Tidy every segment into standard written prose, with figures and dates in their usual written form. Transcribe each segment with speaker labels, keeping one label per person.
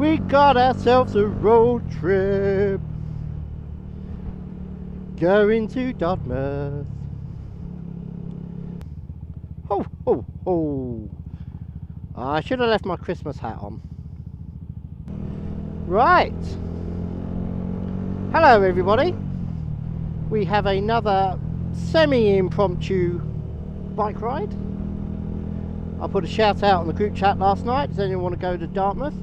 Speaker 1: We got ourselves a road trip going to Dartmouth. Ho, ho, ho. I should have left my Christmas hat on. Right. Hello everybody. We have another semi-impromptu bike ride. I put a shout out on the group chat last night. Does anyone want to go to Dartmouth?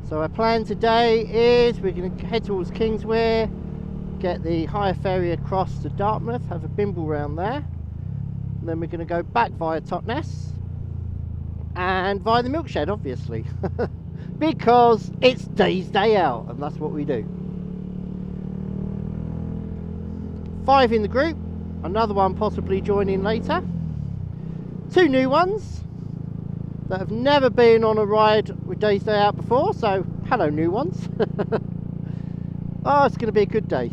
Speaker 1: So our plan today is we're going to head towards Kingswear, get the hire ferry across to Dartmouth, have a bimble round there, and then we're going to go back via Totnes and via the Milkshake, obviously, because it's Day's Day Out, and that's what we do. 5 in the group, another one possibly joining later, 2 new ones that have never been on a ride with Day's Day Out before, so hello new ones. Oh, it's going to be a good day.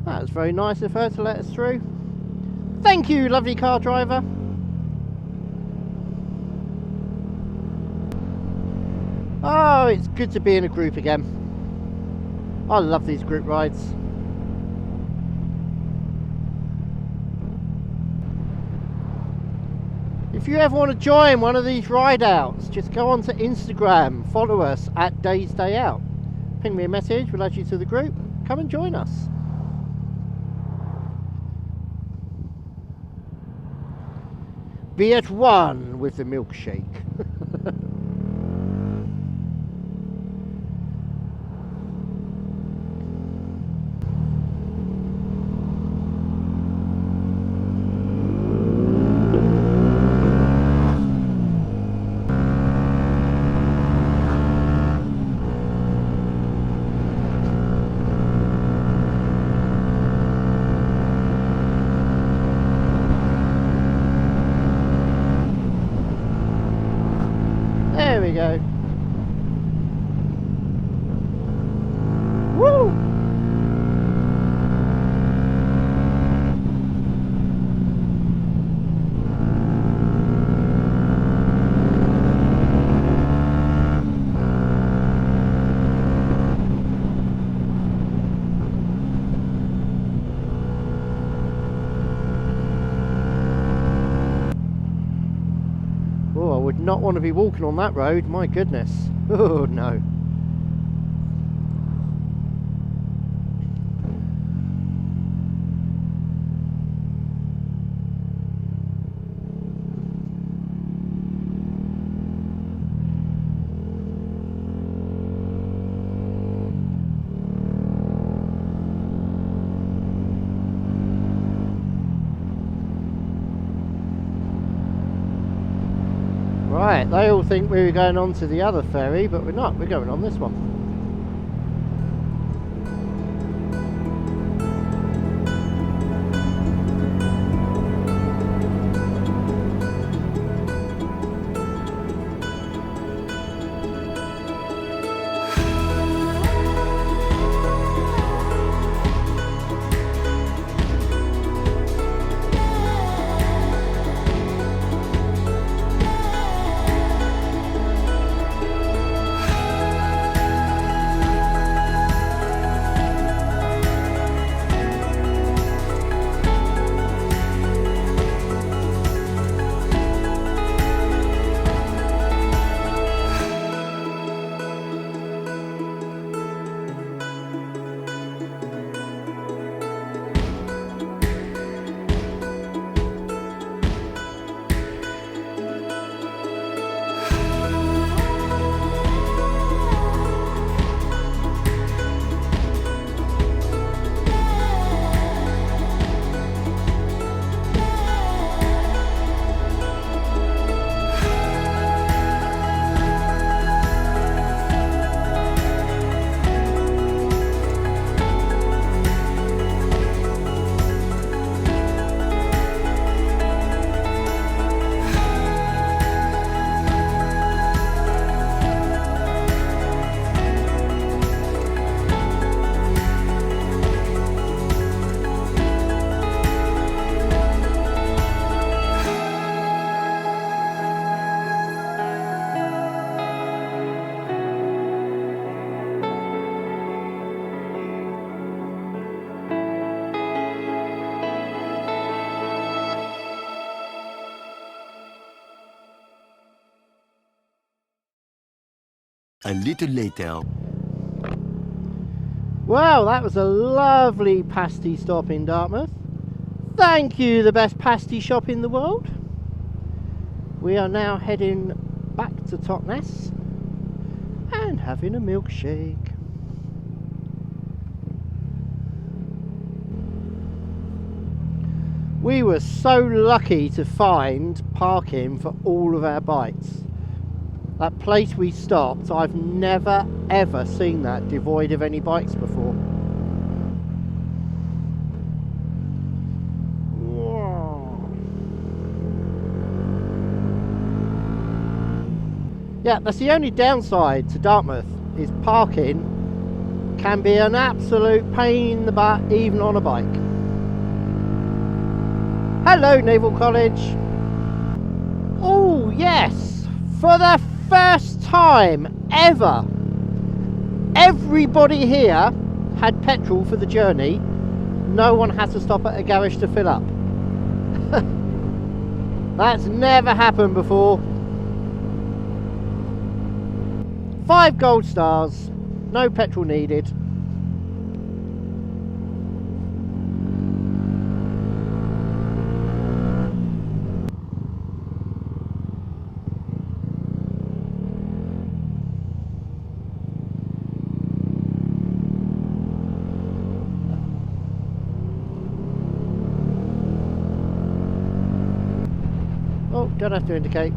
Speaker 1: That was very nice of her to let us through. Thank you, lovely car driver. Oh, it's good to be in a group again. I love these group rides. If you ever want to join one of these ride outs, just go on to Instagram, follow us at Day's Day Out. Ping me a message, we'll add you to the group. Come and join us. Be at one with the milkshake. There we go. Woo! Oh, I would not want to be walking on that road, my goodness. Oh no. Right, they all think we were going on to the other ferry, but we're not. We're going on this one.
Speaker 2: A little later.
Speaker 1: Well, that was a lovely pasty stop in Dartmouth. Thank you, the best pasty shop in the world. We are now heading back to Totnes and having a milkshake. We were so lucky to find parking for all of our bikes. That place we stopped, I've never ever seen that devoid of any bikes before. Yeah, that's the only downside to Dartmouth, is parking can be an absolute pain in the butt even on a bike. Hello Naval College. Oh yes, for the first time ever, everybody here had petrol for the journey. No one had to stop at a garage to fill up. That's never happened before. 5 gold stars, no petrol needed. Oh, don't have to indicate.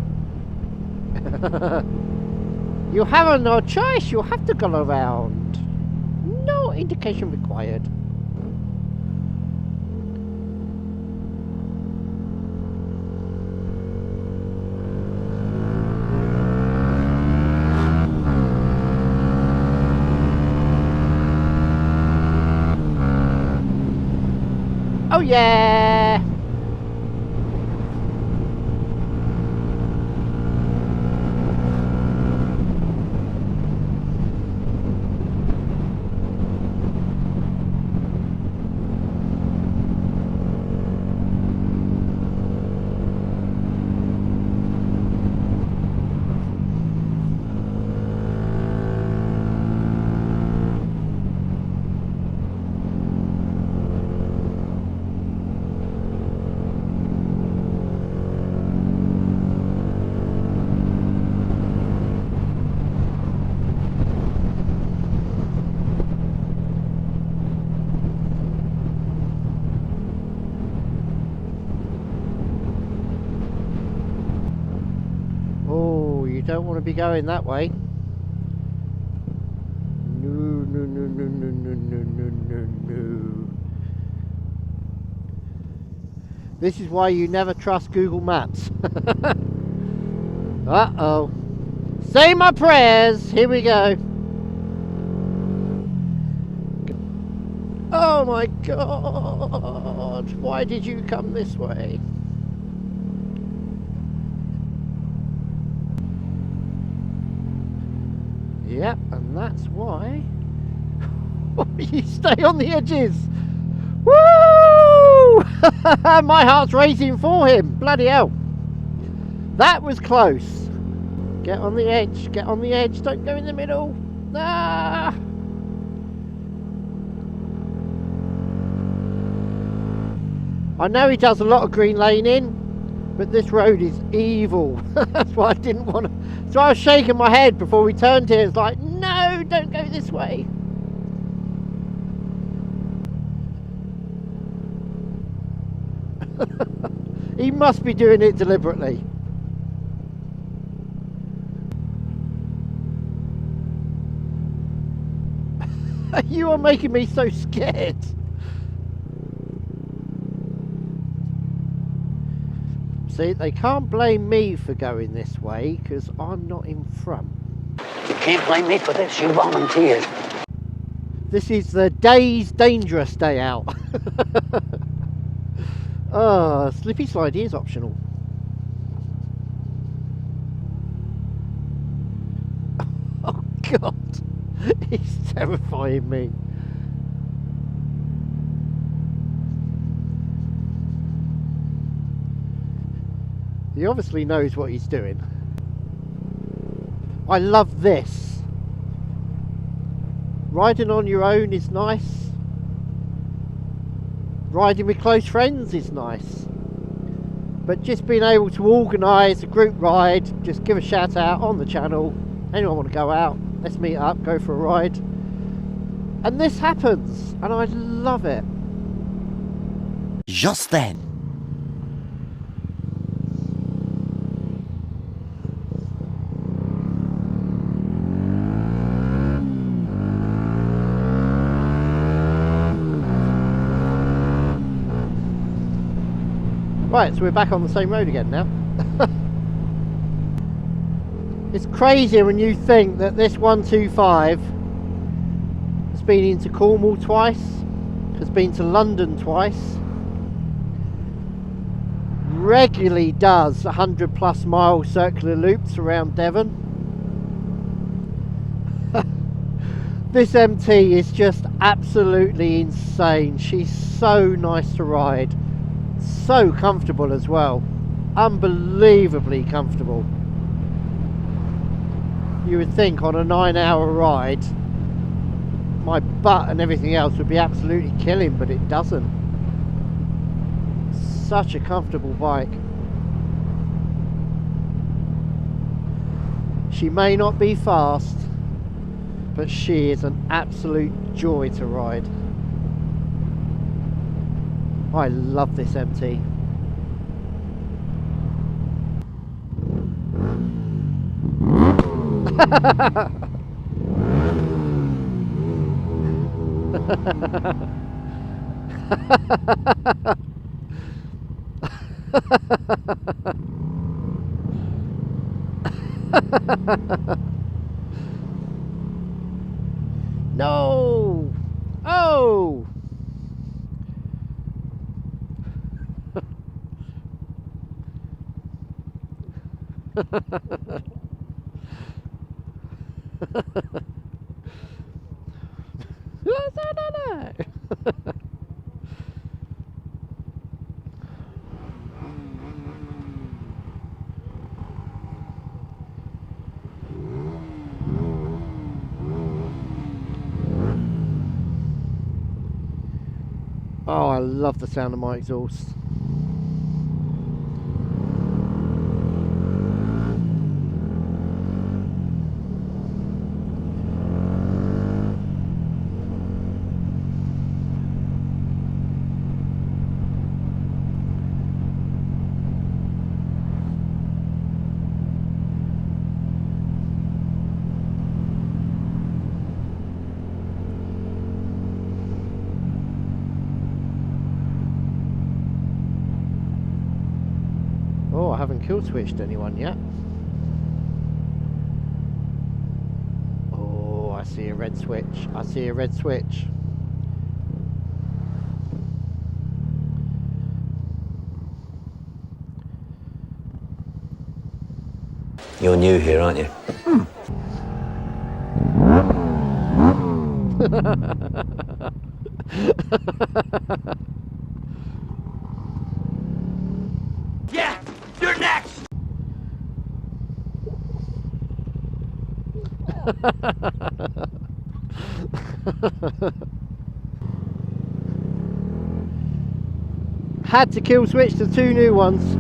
Speaker 1: You have no choice, you have to go around. No indication required. Oh yeah! Don't want to be going that way. No, no, no, no, no, no, no, no, no, no. This is why you never trust Google Maps. Uh-oh. Say my prayers. Here we go. Oh my God. Why did you come this way? Yep, and that's why you stay on the edges. Woo! My heart's racing for him. Bloody hell. That was close. Get on the edge. Get on the edge. Don't go in the middle. Ah! I know he does a lot of green laning, but this road is evil. That's why I didn't want to. So I was shaking my head before we turned here. It's like, no, don't go this way. He must be doing it deliberately. You are making me so scared. See, they can't blame me for going this way because I'm not in front.
Speaker 3: You can't blame me for this, you volunteered.
Speaker 1: This is the day's dangerous day out. Slippy slidey is optional. Oh God, he's terrifying me. He obviously knows what he's doing. I love this. Riding on your own is nice. Riding with close friends is nice. But just being able to organise a group ride, just give a shout out on the channel. Anyone want to go out, let's meet up, go for a ride. And this happens, and I love it.
Speaker 2: Just then.
Speaker 1: Right, so we're back on the same road again now. It's crazy when you think that this 125 has been into Cornwall twice, has been to London twice, regularly does 100+ mile circular loops around Devon. This MT is just absolutely insane. She's so nice to ride. So comfortable as well, unbelievably comfortable. You would think on a 9-hour ride my butt and everything else would be absolutely killing, but it doesn't. Such a comfortable bike. She may not be fast, but she is an absolute joy to ride. I love this MT. No! Oh! No. Oh, I love the sound of my exhaust. Oh, I haven't kill switched anyone yet. Oh, I see a red switch. I see a red switch.
Speaker 3: You're new here, aren't you? Yeah, you're next.
Speaker 1: Had to kill switch to 2 new ones.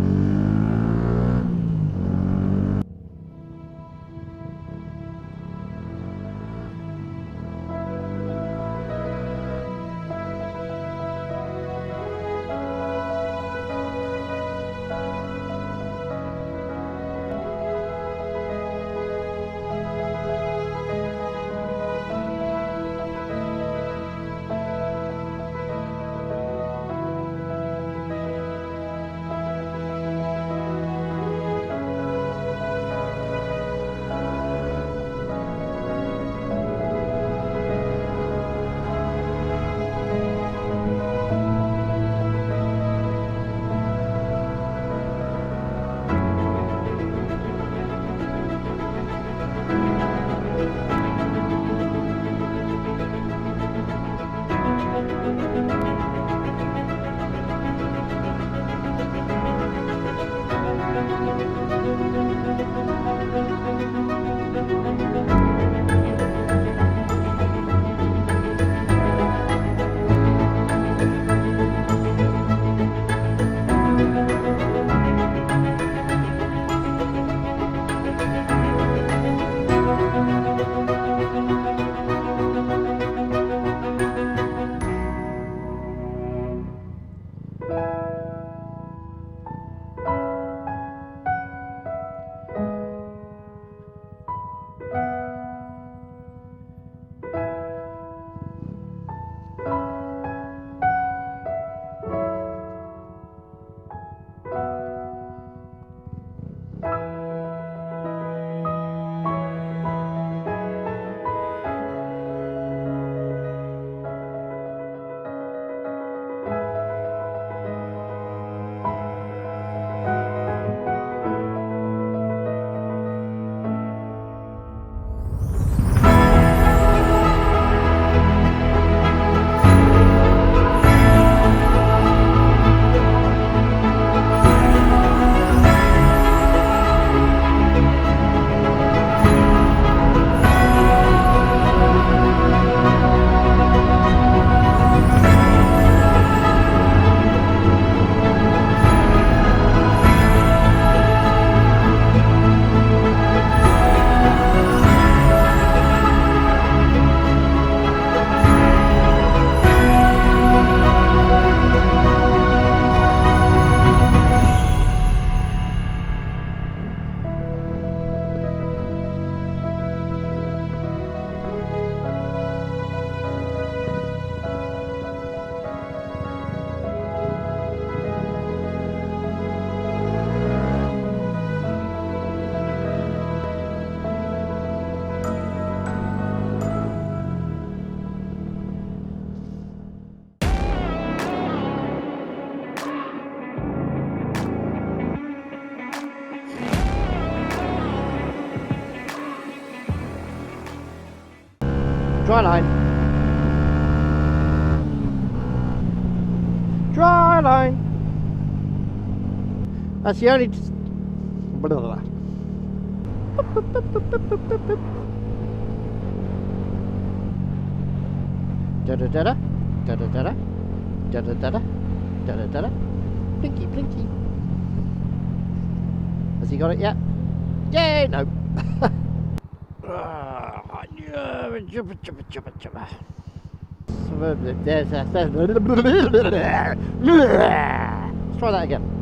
Speaker 1: Dry line. Dry line. That's the only. Blah, blah, blah. Da da da da da da da da da da da da da da. Blinky blinky. Has he got it yet? Yay! No. Let's try that again.